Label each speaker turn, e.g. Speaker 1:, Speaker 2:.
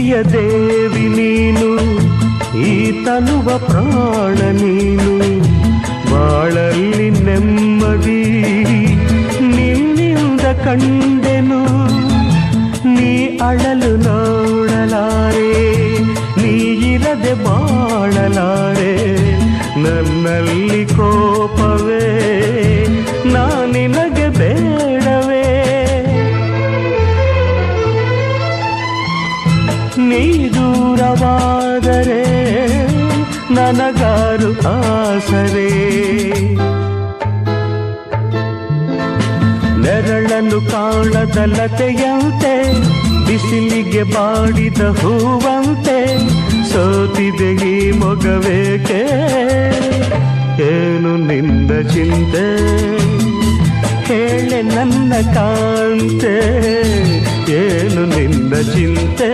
Speaker 1: ಪ್ರೀತಿಯ ದೇವಿ ನೀನು, ಈ ತನುವ ಪ್ರಾಣ ನೀನು, ಬಾಳಲ್ಲಿ ನೆಮ್ಮದಿ ನಿನ್ನಿಂದ ಕಂಡೆನು. ನೀ ಅಳಲು ನೋಡಲಾರೆ, ನೀ ಇರದೆ ಬಾಳಲಾರೆ, ನನ್ನಲ್ಲಿ ಕೋಪವೇ ನಾನಿನಗೆ ಬೇಡವೇ. ನೀ ದೂರವಾದರೆ ನನಗಾರು ಆಸರೆ, ನೆರಳನ್ನು ಕಾಣದ ಲತೆಯಂತೆ, ಬಿಸಿಲಿಗೆ ಬಾಡಿದ ಹೂವಂತೆ, ಸೋತಿದೆ ಈ ಮೊಗವೇಕೆ, ಏನು ನಿಂದ ಚಿಂತೆ, ಹೇಳೆ ನನ್ನ ಕಾಂತೆ, ಏನು ನಿಂದ ಚಿಂತೆ.